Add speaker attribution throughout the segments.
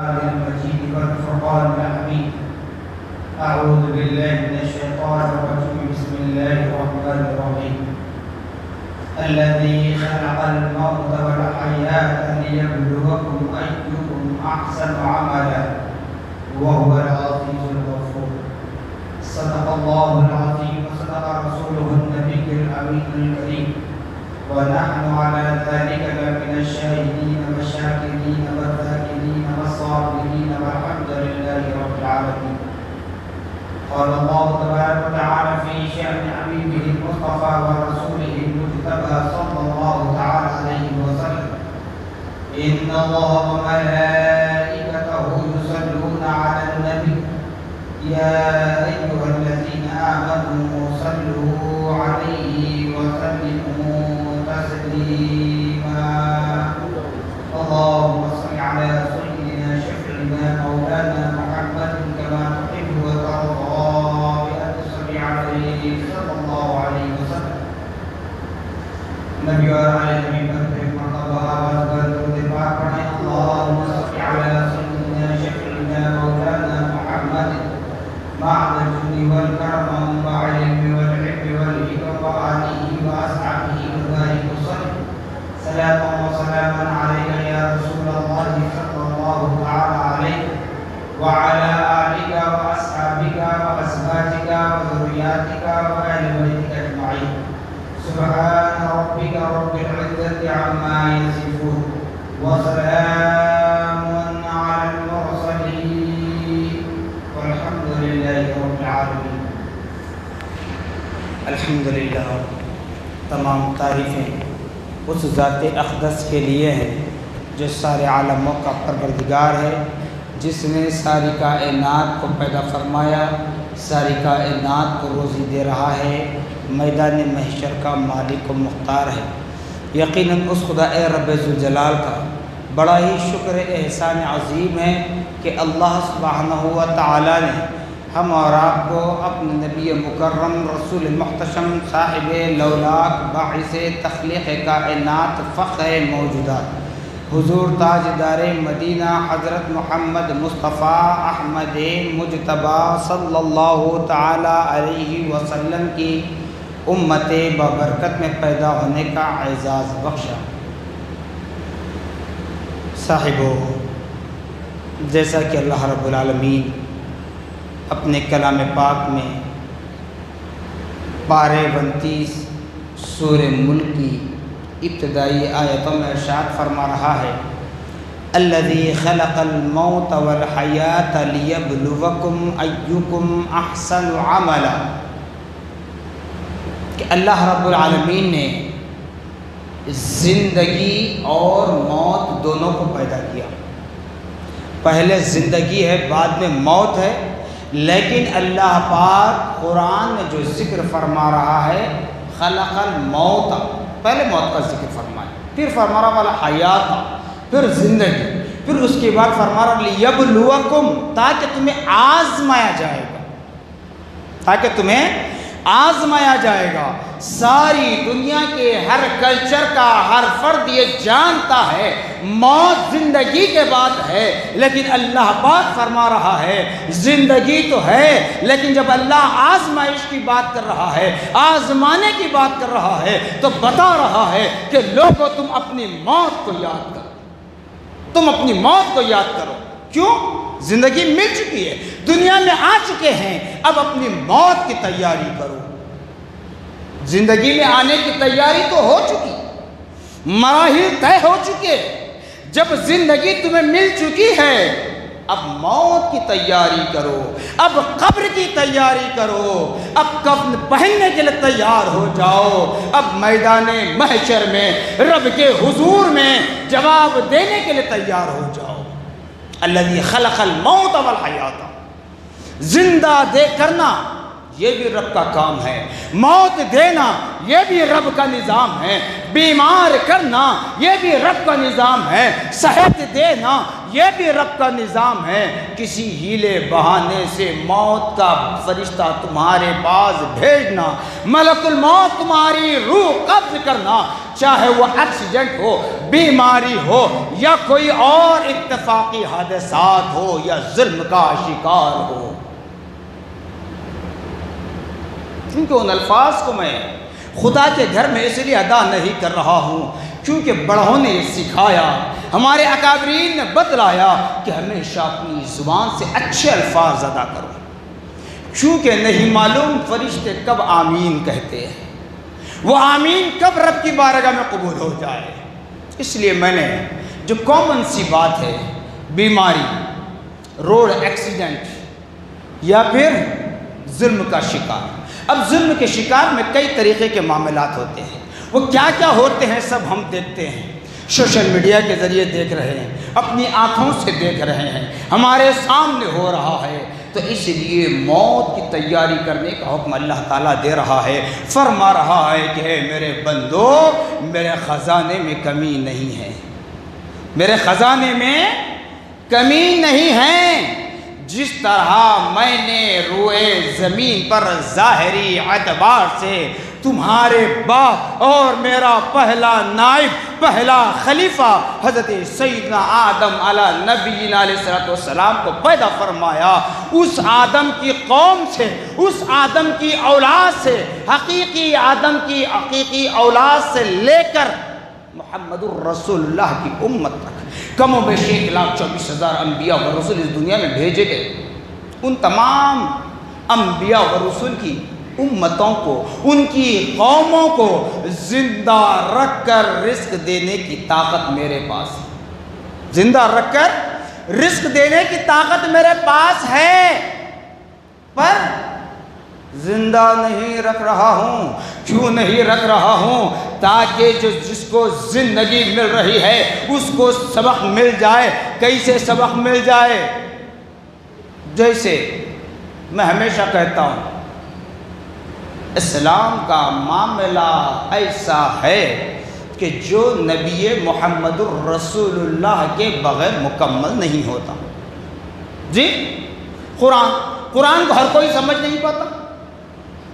Speaker 1: المجيد والفرقان الحميد. أعوذ بالله من الشيطان الرجيم. بسم الله الرحمن الرحيم. الذي خلق الموت والحياة ليبلوكم أيكم أحسن عملا وهو العزيز الغفور. صدق الله العظيم وصدق رسوله النبي الأمين الكريم، ونحن على ذلك لمن الشاهدين والشاكرين والذاكرين والصابرين والحمد لله رب العالمين. قال الله تبارك وتعالى في شأن حبيبه المصطفى ورسوله المجتبى صلى الله تعالى عليه وسلم: إن الله وملائكته يصلون على النبي يا أيها الذين آمنوا صلوا عليه وسلموا تسليما. اللهم صل على سيدنا شفيعنا مولانا محمد كما تحب وترضى بأن تصلي عليه صلى الله عليه وسلم. نبی اور آل نبی پر ایک مرتبہ آواز کر درود پاک پڑھیں: اللهم صل على سيدنا شفيعنا مولانا محمد مع الجود والكرم والعلم والحب والحكم وآله وأصحابه وبارك وسلم. صلاة وسلاما عليك يا رسول الله صلى الله تعالى عليه وعلى آلك وأصحابك وأزواجك وذرياتك وأهل بيتك أجمعين. سبحان ربك رب العزة عما يصفون وسلام على المرسلين والحمد لله رب العالمين. الحمدللہ، تمام تعریفیں اس ذات اقدس کے لیے ہیں جو سارے عالموں کا پروردگار ہے، جس نے ساری کائنات کو پیدا فرمایا، ساری کائنات کو روزی دے رہا ہے، میدان محشر کا مالک و مختار ہے۔ یقیناً اس خدا رب ذوالجلال کا بڑا ہی شکر احسان عظیم ہے کہ اللہ سبحانہ و تعالی نے ہم اور آپ کو اپنے نبی مکرم رسول محتشم صاحب لولاک باعث تخلیق کائنات فخر موجودات حضور تاجدار مدینہ حضرت محمد مصطفیٰ احمد مجتبیٰ صلی اللہ تعالی علیہ وسلم کی امت بابرکت میں پیدا ہونے کا اعزاز بخشا۔ صاحبو، جیسا کہ اللہ رب العالمین اپنے کلام پاک میں پارے 29 سورہ ملک کی ابتدائی آیتوں میں ارشاد فرما رہا ہے: الذی خلق الموت والحیاۃ لیبلوکم ایکم احسن عملا، کہ اللہ رب العالمین نے زندگی اور موت دونوں کو پیدا کیا۔ پہلے زندگی ہے، بعد میں موت ہے، لیکن اللہ پاک قرآن میں جو ذکر فرما رہا ہے خلق الموت، پہلے موت کا ذکر فرمایا، پھر فرما رہا والا حیات، پھر زندگی، پھر اس کے بعد فرما رہا لیبلوکم، تاکہ تمہیں آزمایا جائے گا، تاکہ تمہیں آزمایا جائے گا۔ ساری دنیا کے ہر کلچر کا ہر فرد یہ جانتا ہے موت زندگی کے بعد ہے، لیکن اللہ پاک فرما رہا ہے زندگی تو ہے، لیکن جب اللہ آزمائش کی بات کر رہا ہے، آزمانے کی بات کر رہا ہے، تو بتا رہا ہے کہ لوگوں تم اپنی موت کو یاد کرو، تم اپنی موت کو یاد کرو۔ کیوں؟ زندگی مل چکی ہے، دنیا میں آ چکے ہیں، اب اپنی موت کی تیاری کرو۔ زندگی میں آنے کی تیاری تو ہو چکی، مراحل طے ہو چکے، جب زندگی تمہیں مل چکی ہے اب موت کی تیاری کرو، اب قبر کی تیاری کرو، اب کفن پہننے کے لیے تیار ہو جاؤ، اب میدان محشر میں رب کے حضور میں جواب دینے کے لیے تیار ہو جاؤ۔ الذی خلق الموت والحیات، زندہ دے کرنا یہ بھی رب کا کام ہے، موت دینا یہ بھی رب کا نظام ہے، بیمار کرنا یہ بھی رب کا نظام ہے، صحت دینا یہ بھی رب کا نظام ہے۔ کسی ہیلے بہانے سے موت کا فرشتہ تمہارے پاس بھیجنا، ملک الموت تمہاری روح قبض کرنا، چاہے وہ ایکسیڈنٹ ہو، بیماری ہو، یا کوئی اور اتفاقی حادثات ہو، یا ظلم کا شکار ہو۔ کیونکہ ان الفاظ کو میں خدا کے گھر میں اس لیے ادا نہیں کر رہا ہوں کیونکہ بڑوں نے سکھایا، ہمارے اکابرین نے بتلایا کہ ہمیشہ اپنی زبان سے اچھے الفاظ ادا کرو، کیونکہ نہیں معلوم فرشتے کب آمین کہتے ہیں، وہ آمین کب رب کی بارگاہ میں قبول ہو جائے۔ اس لیے میں نے جو کامن سی بات ہے، بیماری، روڈ ایکسیڈنٹ یا پھر ظلم کا شکار۔ اب ظلم کے شکار میں کئی طریقے کے معاملات ہوتے ہیں، وہ کیا کیا ہوتے ہیں سب ہم دیکھتے ہیں، سوشل میڈیا کے ذریعے دیکھ رہے ہیں، اپنی آنکھوں سے دیکھ رہے ہیں، ہمارے سامنے ہو رہا ہے۔ تو اس لیے موت کی تیاری کرنے کا حکم اللہ تعالیٰ دے رہا ہے، فرما رہا ہے کہ اے میرے بندو، میرے خزانے میں کمی نہیں ہے، میرے خزانے میں کمی نہیں ہے۔ جس طرح میں نے روئے زمین پر ظاہری اعتبار سے تمہارے باپ اور میرا پہلا نائب، پہلا خلیفہ حضرت سیدنا آدم علیہ نبینا علیہ السلام کو پیدا فرمایا، اس آدم کی قوم سے، اس آدم کی اولاد سے، حقیقی آدم کی حقیقی اولاد سے لے کر محمد الرسول اللہ کی امت تک کم و بیش 1,24,000 انبیاء و رسول اس دنیا میں بھیجے گئے۔ ان تمام انبیاء و رسول کی امتوں کو، ان کی قوموں کو زندہ رکھ کر رزق دینے کی طاقت میرے پاس ہے، زندہ رکھ کر رزق دینے کی طاقت میرے پاس ہے، پر زندہ نہیں رکھ رہا ہوں۔ کیوں نہیں رکھ رہا ہوں؟ تاکہ جس کو زندگی مل رہی ہے اس کو سبق مل جائے۔ کیسے سبق مل جائے؟ جیسے میں ہمیشہ کہتا ہوں، اسلام کا معاملہ ایسا ہے کہ جو نبی محمد الرسول اللہ کے بغیر مکمل نہیں ہوتا۔ جی قرآن کو ہر کوئی سمجھ نہیں پاتا۔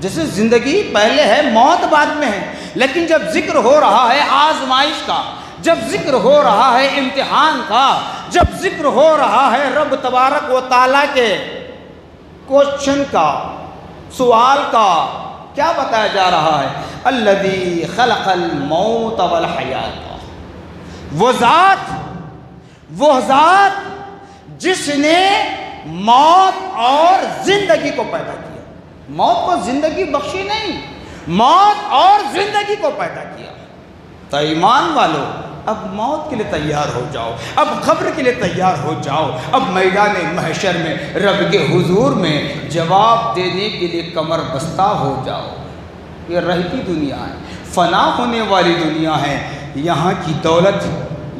Speaker 1: جیسے زندگی پہلے ہے، موت بعد میں ہے، لیکن جب ذکر ہو رہا ہے آزمائش کا، جب ذکر ہو رہا ہے امتحان کا، جب ذکر ہو رہا ہے رب تبارک و تعالیٰ کے کوشچن کا، سوال کا، کیا بتایا جا رہا ہے؟ الذی خلق الموت والحیات، وہ ذات جس نے موت اور زندگی کو پیدا کیا۔ موت کو زندگی بخشی نہیں، موت اور زندگی کو پیدا کیا۔ تو ایمان والو، اب موت کے لیے تیار ہو جاؤ، اب قبر کے لیے تیار ہو جاؤ، اب میدان محشر میں رب کے حضور میں جواب دینے کے لیے کمر بستہ ہو جاؤ۔ یہ رہتی دنیا ہے، فنا ہونے والی دنیا ہے، یہاں کی دولت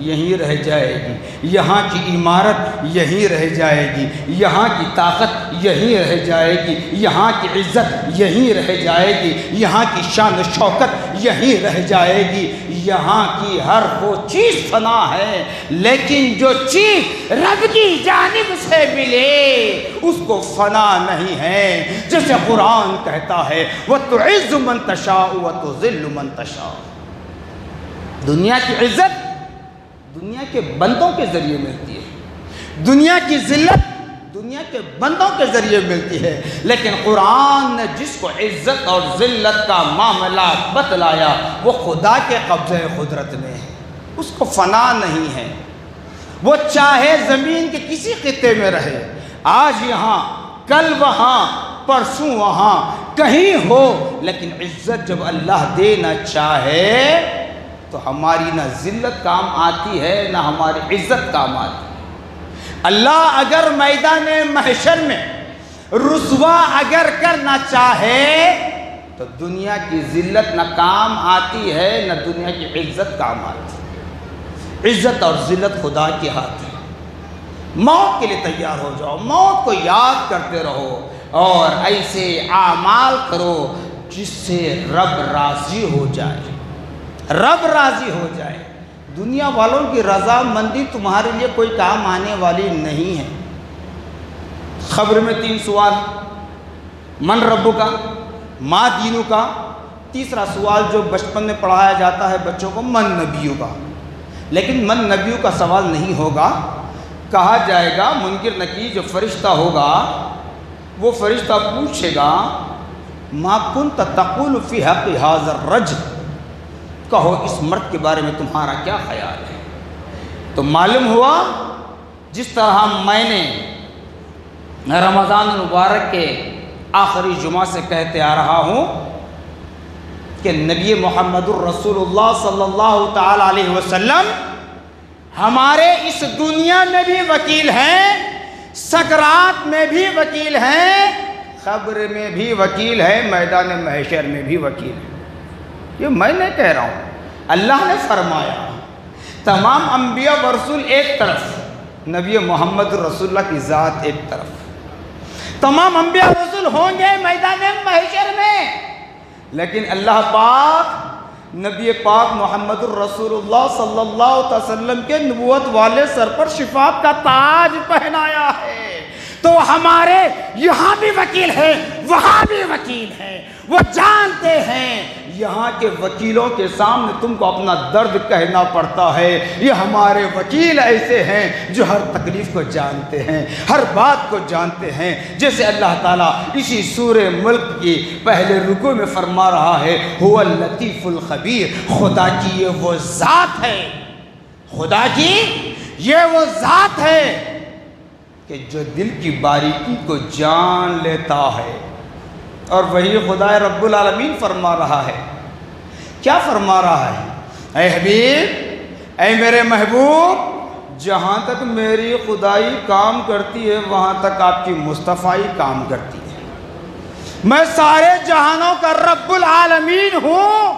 Speaker 1: یہیں رہ جائے گی، یہاں کی عمارت یہیں رہ جائے گی، یہاں کی طاقت یہیں رہ جائے گی، یہاں کی عزت یہیں رہ جائے گی، یہاں کی شان و شوکت یہیں رہ جائے گی، یہاں کی ہر وہ چیز فنا ہے، لیکن جو چیز رب کی جانب سے ملے اس کو فنا نہیں ہے۔ جیسے قرآن کہتا ہے وَتُعِزُّ مَن تَشَاءُ وَتُذِلُّ مَن تَشَاءُ، دنیا کی عزت دنیا کے بندوں کے ذریعے ملتی ہے، دنیا کی ذلت دنیا کے بندوں کے ذریعے ملتی ہے، لیکن قرآن نے جس کو عزت اور ذلت کا معاملہ بتلایا وہ خدا کے قبضے قدرت میں ہے، اس کو فنا نہیں ہے۔ وہ چاہے زمین کے کسی خطے میں رہے، آج یہاں، کل وہاں، پرسوں وہاں، کہیں ہو، لیکن عزت جب اللہ دینا چاہے تو ہماری نہ ذلت کام آتی ہے نہ ہماری عزت کام آتی ہے۔ اللہ اگر میدان محشر میں رسوا اگر کرنا چاہے تو دنیا کی ذلت نہ کام آتی ہے نہ دنیا کی عزت کام آتی ہے۔ عزت اور ذلت خدا کے ہاتھ ہے۔ موت کے لیے تیار ہو جاؤ، موت کو یاد کرتے رہو، اور ایسے اعمال کرو جس سے رب راضی ہو جائے، رب راضی ہو جائے۔ دنیا والوں کی رضا مندی تمہارے لیے کوئی کام آنے والی نہیں ہے۔ خبر میں 3 سوال، من ربو کا، ما دینو کا، تیسرا سوال جو بچپن میں پڑھایا جاتا ہے بچوں کو، من نبیو کا۔ لیکن من نبیو کا سوال نہیں ہوگا، کہا جائے گا منکر نکیر جو فرشتہ ہوگا وہ فرشتہ پوچھے گا ما کنت تقول فی حق ھذا الرجل، کہو اس مرد کے بارے میں تمہارا کیا خیال ہے؟ تو معلوم ہوا جس طرح میں نے رمضان المبارک کے آخری جمعہ سے کہتے آ رہا ہوں کہ نبی محمد الرسول اللہ صلی اللہ تعالی علیہ وسلم ہمارے اس دنیا میں بھی وکیل ہیں، سکرات میں بھی وکیل ہیں، قبر میں بھی وکیل ہے، میدان محشر میں بھی وکیل ہے۔ یہ میں نہیں کہہ رہا ہوں، اللہ نے فرمایا۔ تمام انبیاء و رسول ایک طرف، نبی محمد رسول اللہ کی ذات ایک طرف۔ تمام انبیاء و رسول ہوں گے میدان محشر میں، لیکن اللہ پاک نبی پاک محمد الرسول اللہ صلی اللہ علیہ وسلم کے نبوت والے سر پر شفاعت کا تاج پہنایا ہے۔ تو ہمارے یہاں بھی وکیل ہیں، وہاں بھی وکیل ہیں، وہ جانتے ہیں یہاں کے وکیلوں کے سامنے تم کو اپنا درد کہنا پڑتا ہے، یہ ہمارے وکیل ایسے ہیں جو ہر تکلیف کو جانتے ہیں، ہر بات کو جانتے ہیں۔ جیسے اللہ تعالیٰ اسی سورہ ملک کی پہلے رکوع میں فرما رہا ہے هو اللطیف الخبیر، خدا کی یہ وہ ذات ہے، خدا کی یہ وہ ذات ہے کہ جو دل کی باریکی کو جان لیتا ہے۔ اور وہی خدا رب العالمین فرما رہا ہے، کیا فرما رہا ہے؟ اے حبیب، اے میرے محبوب، جہاں تک میری خدائی کام کرتی ہے وہاں تک آپ کی مصطفائی کام کرتی ہے۔ میں سارے جہانوں کا رب العالمین ہوں،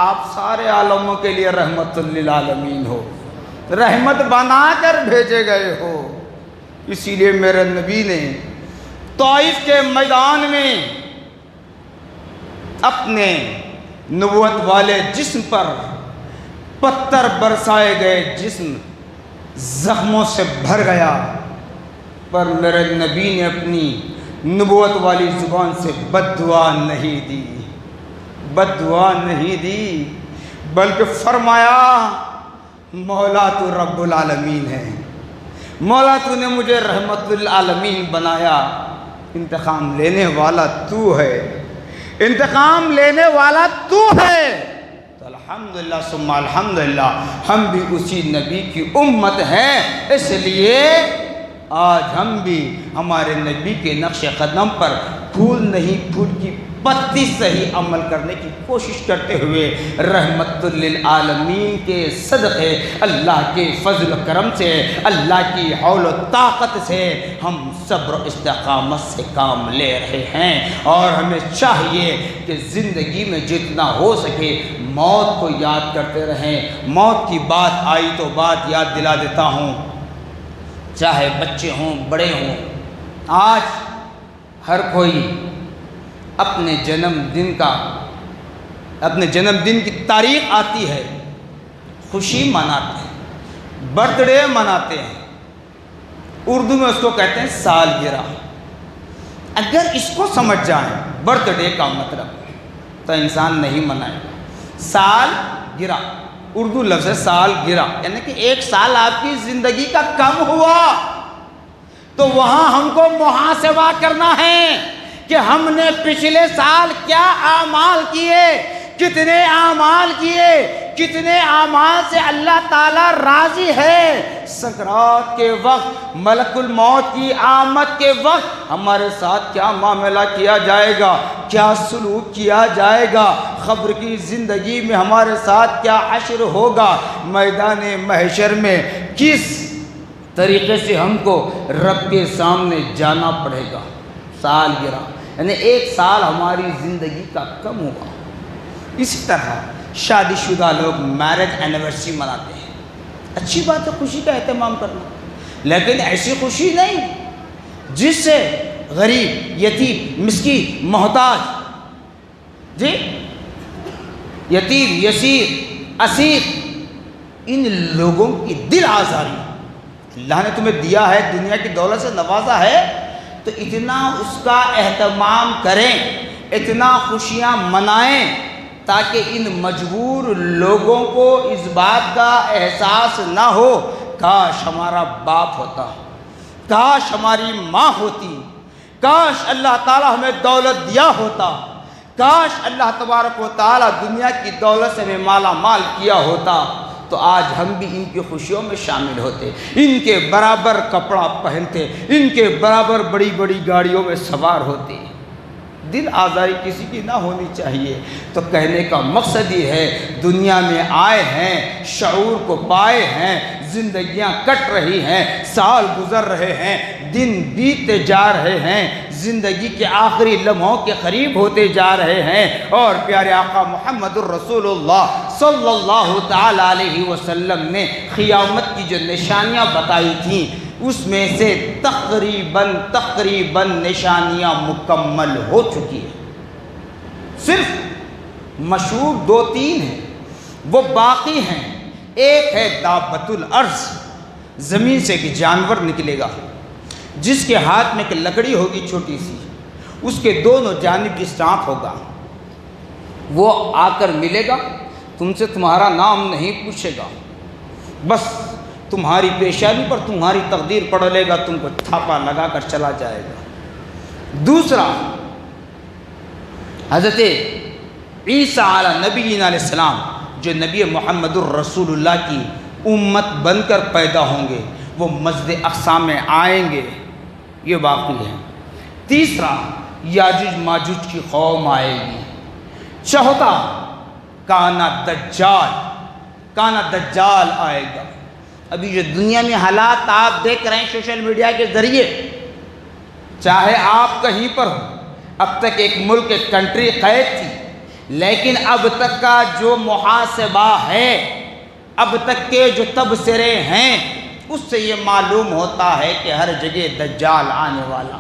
Speaker 1: آپ سارے عالموں کے لیے رحمت للعالمین ہو، رحمت بنا کر بھیجے گئے ہو۔ اسی لیے میرے نبی نے طائف کے میدان میں اپنے نبوت والے جسم پر پتھر برسائے گئے، جسم زخموں سے بھر گیا، پر میرے نبی نے اپنی نبوت والی زبان سے بد دعا نہیں دی، بد دعا نہیں دی، بلکہ فرمایا مولا تو رب العالمین ہے، مولا تو نے مجھے رحمت للعالمین بنایا، انتقام لینے والا تو ہے، انتقام لینے والا تو ہے۔ تو الحمدللہ ثم الحمدللہ ہم بھی اسی نبی کی امت ہیں، اس لیے آج ہم بھی ہمارے نبی کے نقش قدم پر پھول نہیں پھول کی پتی سے ہی عمل کرنے کی کوشش کرتے ہوئے رحمت للعالمین کے صدقے، اللہ کے فضل و کرم سے، اللہ کی حول و طاقت سے ہم صبر و استقامت سے کام لے رہے ہیں۔ اور ہمیں چاہیے کہ زندگی میں جتنا ہو سکے موت کو یاد کرتے رہیں۔ موت کی بات آئی تو بات یاد دلا دیتا ہوں، چاہے بچے ہوں بڑے ہوں، آج ہر کوئی اپنے جنم دن کی تاریخ آتی ہے، خوشی مناتے ہیں، برتھ ڈے مناتے ہیں، اردو میں اس کو کہتے ہیں سالگرہ۔ اگر اس کو سمجھ جائیں برتھ ڈے کا مطلب، تو انسان نہیں منائے گا۔ سالگرہ اردو لفظ ہے سالگرہ، یعنی کہ 1 سال آپ کی زندگی کا کم ہوا، تو وہاں ہم کو محاسبہ کرنا ہے کہ ہم نے پچھلے سال کیا اعمال کیے، کتنے اعمال کیے، کتنے اعمال سے اللہ تعالیٰ راضی ہے۔ سکرات کے وقت، ملک الموت کی آمد کے وقت ہمارے ساتھ کیا معاملہ کیا جائے گا، کیا سلوک کیا جائے گا، قبر کی زندگی میں ہمارے ساتھ کیا حشر ہوگا، میدان محشر میں کس طریقے سے ہم کو رب کے سامنے جانا پڑے گا۔ سالگرہ یعنی 1 سال ہماری زندگی کا کم ہوگا۔ اسی طرح شادی شدہ لوگ میرج اینیورسری مناتے ہیں، اچھی بات ہے خوشی کا اہتمام کرنا، لیکن ایسی خوشی نہیں جس سے غریب، یتیم، مسکین، محتاج، جی یتیم، یسیر، اسیر، ان لوگوں کی دل آزاری، اللہ نے تمہیں دیا ہے، دنیا کی دولت سے نوازا ہے تو اتنا اس کا اہتمام کریں، اتنا خوشیاں منائیں تاکہ ان مجبور لوگوں کو اس بات کا احساس نہ ہو کاش ہمارا باپ ہوتا، کاش ہماری ماں ہوتی، کاش اللہ تعالیٰ ہمیں دولت دیا ہوتا، کاش اللہ تبارک و تعالیٰ دنیا کی دولت سے ہمیں مالا مال کیا ہوتا تو آج ہم بھی ان کی خوشیوں میں شامل ہوتے، ان کے برابر کپڑا پہنتے، ان کے برابر بڑی بڑی گاڑیوں میں سوار ہوتے۔ دل آزاری کسی کی نہ ہونی چاہیے۔ تو کہنے کا مقصد یہ ہے دنیا میں آئے ہیں، شعور کو پائے ہیں، زندگیاں کٹ رہی ہیں، سال گزر رہے ہیں، دن بیتتے جا رہے ہیں، زندگی کے آخری لمحوں کے قریب ہوتے جا رہے ہیں، اور پیارے آقا محمد الرسول اللہ صلی اللہ تعالی علیہ وسلم نے قیامت کی جو نشانیاں بتائی تھیں اس میں سے تقریباً نشانیاں مکمل ہو چکی ہیں، صرف مشہور 2-3 ہیں، وہ باقی ہیں۔ ایک ہے دابۃ الارض، زمین سے ایک جانور نکلے گا جس کے ہاتھ میں ایک لکڑی ہوگی چھوٹی سی، اس کے دونوں جانب سانپ ہوگا، وہ آ کر ملے گا، تم سے تمہارا نام نہیں پوچھے گا، بس تمہاری پیشانی پر تمہاری تقدیر پڑھ لے گا، تم کو تھاپا لگا کر چلا جائے گا۔ دوسرا، حضرت عیسیٰ علیہ السلام جو نبی محمد الرسول اللہ کی امت بن کر پیدا ہوں گے، وہ مسجد اقصی میں آئیں گے، یہ واقعی ہے۔ تیسرا، یاجوج ماجوج کی قوم آئے گی۔ چوتھا، کانا دجال آئے گا۔ ابھی جو دنیا میں حالات آپ دیکھ رہے ہیں سوشل میڈیا کے ذریعے، چاہے آپ کہیں پر ہو، اب تک ایک ملک، ایک کنٹری قید تھی، لیکن اب تک کا جو محاسبہ ہے، اب تک کے جو تبصرے ہیں، اس سے یہ معلوم ہوتا ہے کہ ہر جگہ دجال آنے والا،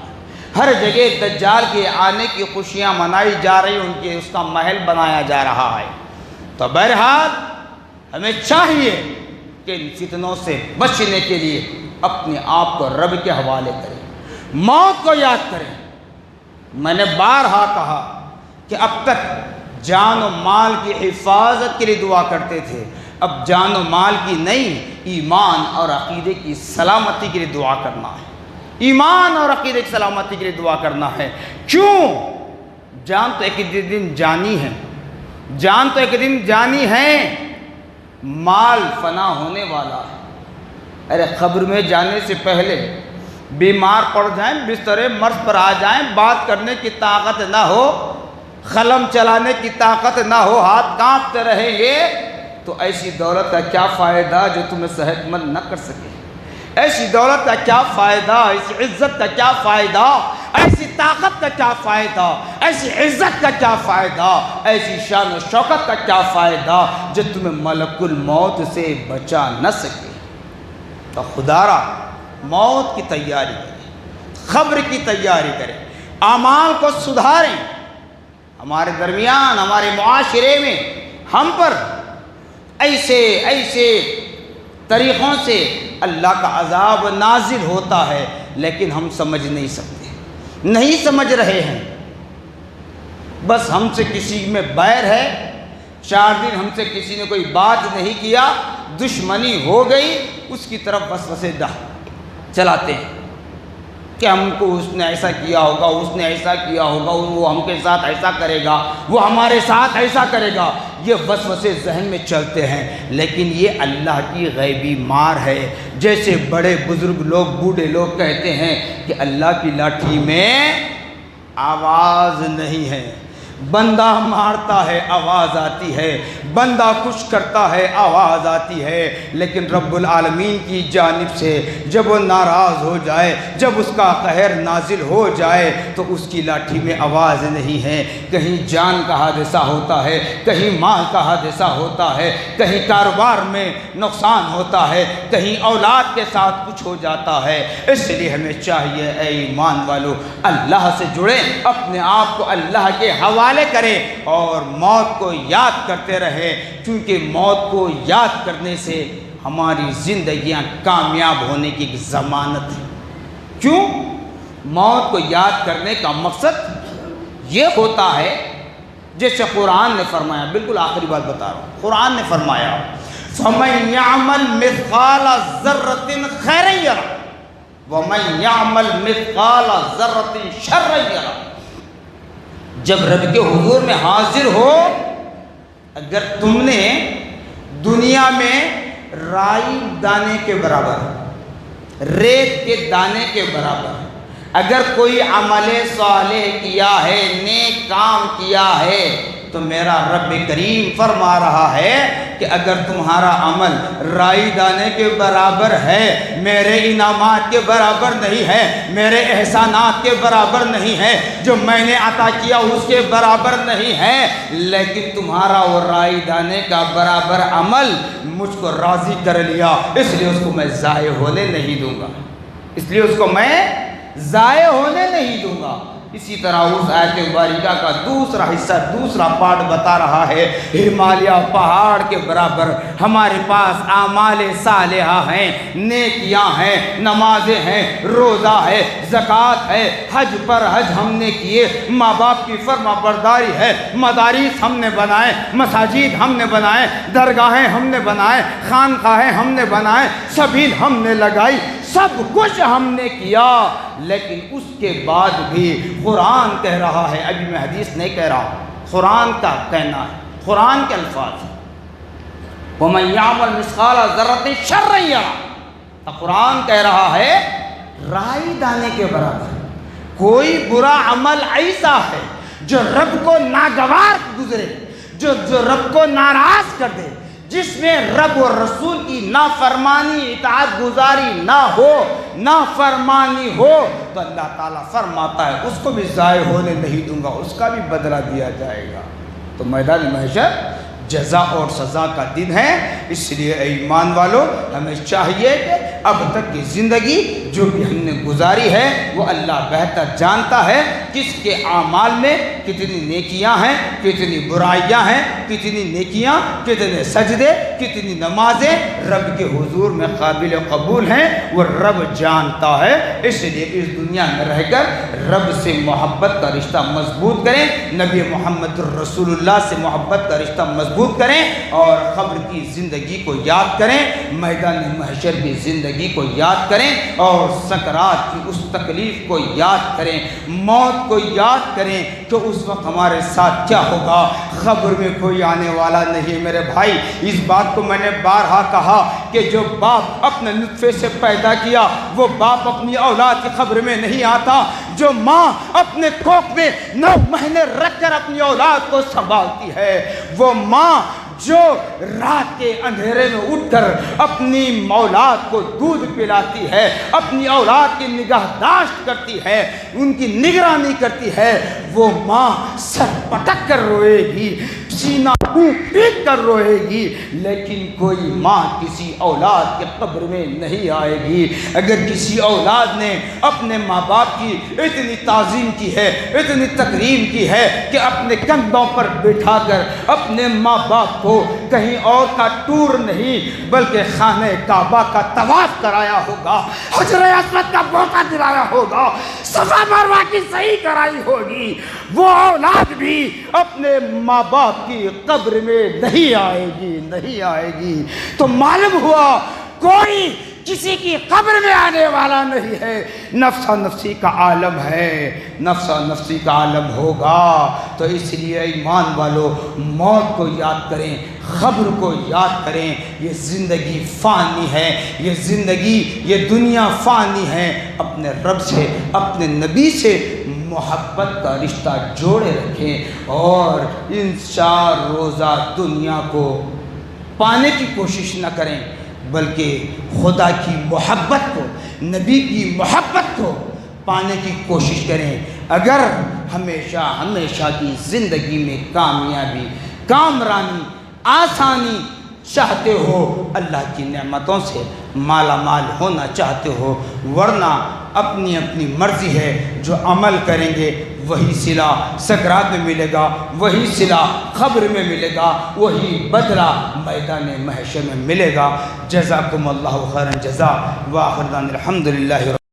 Speaker 1: ہر جگہ دجال کے آنے کی خوشیاں منائی جا رہی، ان کے اس کا محل بنایا جا رہا ہے۔ تو بہرحال ہمیں چاہیے کہ ان فتنوں سے بچنے کے لیے اپنے آپ کو رب کے حوالے کریں، موت کو یاد کریں۔ میں نے بارہا کہا کہ اب تک جان و مال کی حفاظت کے لیے دعا کرتے تھے، اب جان و مال کی نہیں، ایمان اور عقیدے کی سلامتی کے لیے دعا کرنا ہے، ایمان اور عقیدے کی سلامتی کے لیے دعا کرنا ہے۔ کیوں؟ جان تو ایک دن جانی ہے، جان تو ایک دن جانی ہے، مال فنا ہونے والا ہے۔ ارے قبر میں جانے سے پہلے بیمار پڑ جائیں، بستر مرض پر آ جائیں، بات کرنے کی طاقت نہ ہو، قلم چلانے کی طاقت نہ ہو، ہاتھ کانپتے رہیں گے، تو ایسی دولت کا کیا فائدہ جو تمہیں صحت مند نہ کر سکے؟ ایسی دولت کا کیا فائدہ؟ ایسی عزت کا کیا فائدہ؟ ایسی طاقت کا کیا فائدہ؟ ایسی عزت کا کیا فائدہ؟ ایسی شان و شوکت کا کیا فائدہ جو تمہیں ملک الموت سے بچا نہ سکے؟ تو خدا را موت کی تیاری کریں، قبر کی تیاری کریں، اعمال کو سدھاریں۔ ہمارے درمیان، ہمارے معاشرے میں ہم پر ایسے طریقوں سے اللہ کا عذاب نازل ہوتا ہے، لیکن ہم سمجھ نہیں سکتے، نہیں سمجھ رہے ہیں۔ بس ہم سے کسی میں بیر ہے، 4 دن ہم سے کسی نے کوئی بات نہیں کیا، دشمنی ہو گئی، اس کی طرف وسوسے چلاتے ہیں کہ ہم کو اس نے ایسا کیا ہوگا، اس نے ایسا کیا ہوگا، وہ ہم کے ساتھ ایسا کرے گا، وہ ہمارے ساتھ ایسا کرے گا، یہ وسوسے ذہن میں چلتے ہیں۔ لیکن یہ اللہ کی غیبی مار ہے، جیسے بڑے بزرگ لوگ، بوڑھے لوگ کہتے ہیں کہ اللہ کی لاٹھی میں آواز نہیں ہے، بندہ مارتا ہے آواز آتی ہے، بندہ کچھ کرتا ہے آواز آتی ہے، لیکن رب العالمین کی جانب سے جب وہ ناراض ہو جائے، جب اس کا قہر نازل ہو جائے تو اس کی لاٹھی میں آواز نہیں ہے۔ کہیں جان کا حادثہ ہوتا ہے، کہیں مال کا حادثہ ہوتا ہے، کہیں کاروبار میں نقصان ہوتا ہے، کہیں اولاد کے ساتھ کچھ ہو جاتا ہے۔ اس لیے ہمیں چاہیے اے ایمان والو اللہ سے جڑیں، اپنے آپ کو اللہ کے حوالے کریں اور موت کو یاد کرتے رہیں، کیونکہ موت کو یاد کرنے سے ہماری زندگیاں کامیاب ہونے کی ایک ضمانت ہے۔ کیوں؟ موت کو یاد کرنے کا مقصد یہ ہوتا ہے، جیسے قرآن نے فرمایا، بالکل آخری بات بتا رہا ہوں، قرآن نے فرمایا فَمَن يَعْمَلْ مِثْقَالَ ذَرَّةٍ خَيْرًا يَرَهُ وَمَن يَعْمَلْ مِثْقَالَ ذَرَّةٍ شَرًّا يَرَهُ۔ جب رب کے حضور میں حاضر ہو، اگر تم نے دنیا میں رائی دانے کے برابر، ریت کے دانے کے برابر اگر کوئی عمل صالح کیا ہے، نیک کام کیا ہے، تو میرا رب کریم فرما رہا ہے کہ اگر تمہارا عمل رائی دانے کے برابر ہے، میرے انعامات کے برابر نہیں ہے، میرے احسانات کے برابر نہیں ہے، جو میں نے عطا کیا اس کے برابر نہیں ہے، لیکن تمہارا وہ رائی دانے کا برابر عمل مجھ کو راضی کر لیا، اس لیے اس کو میں ضائع ہونے نہیں دوں گا، اس لیے اس کو میں ضائع ہونے نہیں دوں گا۔ اسی طرح اس آیت مبارکہ کا دوسرا حصہ، دوسرا پارٹ بتا رہا ہے، ہمالیہ پہاڑ کے برابر ہمارے پاس اعمال صالحہ ہیں، نیکیاں ہیں، نمازیں ہیں، روزہ ہے، زکوٰۃ ہے، حج پر حج ہم نے کیے، ماں باپ کی فرما برداری ہے، مدارس ہم نے بنائے، مساجد ہم نے بنائے، درگاہیں ہم نے بنائے، خانقاہیں ہم نے بنائے، سبیل ہم نے لگائی، سب کچھ ہم نے کیا، لیکن اس کے بعد بھی قرآن کہہ رہا ہے، ابھی میں حدیث نہیں کہہ رہا ہوں، قرآن کا کہنا ہے، قرآن کے الفاظ ہیں، وَمَن يَعْمَلْ مِثْقَالَ ذَرَّةٍ شَرًّا يَرَهُ۔ تو قرآن کہہ رہا ہے رائی دانے کے برابر کوئی برا عمل ایسا ہے جو رب کو ناگوار گزرے، جو رب کو ناراض کر دے، جس میں رب و رسول کی نافرمانی، اطاعت گزاری نہ ہو، نافرمانی ہو، تو اللہ تعالیٰ فرماتا ہے اس کو بھی ضائع ہونے نہیں دوں گا، اس کا بھی بدلہ دیا جائے گا۔ تو میدان محشر جزا اور سزا کا دن ہے، اس لیے اے ایمان والو ہمیں چاہیے کہ اب تک کی زندگی جو بھی ہم نے گزاری ہے وہ اللہ بہتر جانتا ہے، کس کے اعمال میں کتنی نیکیاں ہیں، کتنی برائیاں ہیں، کتنی نیکیاں، کتنے سجدے، کتنی نمازیں رب کے حضور میں قابل قبول ہیں، وہ رب جانتا ہے۔ اس لیے اس دنیا میں رہ کر رب سے محبت کا رشتہ مضبوط کریں، نبی محمد رسول اللہ سے محبت کا رشتہ مضبوط کریں، اور قبر کی زندگی کو یاد کریں، میدان محشر کی زندگی کو یاد کریں، اور سکرات کی اس تکلیف کو یاد کریں، موت کو یاد کریں کہ اس وقت ہمارے ساتھ کیا ہوگا۔ قبر میں کوئی آنے والا نہیں میرے بھائی، اس بات کو میں نے بارہا کہا کہ جو باپ اپنے نطفے سے پیدا کیا وہ باپ اپنی اولاد کی قبر میں نہیں آتا، جو ماں اپنے کوکھ میں 9 مہینے رکھ کر اپنی اولاد کو سنبھالتی ہے، وہ ماں جو رات کے اندھیرے میں اٹھ کر اپنی اولاد کو دودھ پلاتی ہے، اپنی اولاد کی نگہداشت کرتی ہے، ان کی نگرانی کرتی ہے، وہ ماں سر پٹک کر روئے گی، سینہ پیٹ کر روئے گی، لیکن کوئی ماں کسی اولاد کے قبر میں نہیں آئے گی۔ اگر کسی اولاد نے اپنے ماں باپ کی اتنی تعظیم کی ہے، اتنی تکریم کی ہے کہ اپنے کندھوں پر بٹھا کر اپنے ماں باپ کو کہیں اور کا ٹور نہیں بلکہ خانہ کعبہ کا طواف کرایا ہوگا، حجر اسود کا موقع دلایا ہوگا، صفا مروہ کی صحیح کرائی ہوگی، وہ اولاد بھی اپنے ماں باپ کی قبر میں نہیں آئے گی، نہیں آئے گی۔ تو معلوم ہوا کوئی کسی کی قبر میں آنے والا نہیں ہے، نفسا نفسی کا عالم ہے، نفسا نفسی کا عالم ہوگا۔ تو اس لیے ایمان والو موت کو یاد کریں، قبر کو یاد کریں، یہ زندگی فانی ہے، یہ زندگی، یہ دنیا فانی ہے، اپنے رب سے، اپنے نبی سے محبت کا رشتہ جوڑے رکھیں اور ان 4 روزہ دنیا کو پانے کی کوشش نہ کریں، بلکہ خدا کی محبت کو، نبی کی محبت کو پانے کی کوشش کریں۔ اگر ہمیشہ کی زندگی میں کامیابی، کامرانی، آسانی چاہتے ہو، اللہ کی نعمتوں سے مالا مال ہونا چاہتے ہو، ورنہ اپنی اپنی مرضی ہے، جو عمل کریں گے وہی صلہ سکرات میں ملے گا، وہی صلہ قبر میں ملے گا، وہی بدلہ میدان محشر میں ملے گا۔ جزاکم اللہ خیرا جزا، وآخر دعوانا الحمدللہ۔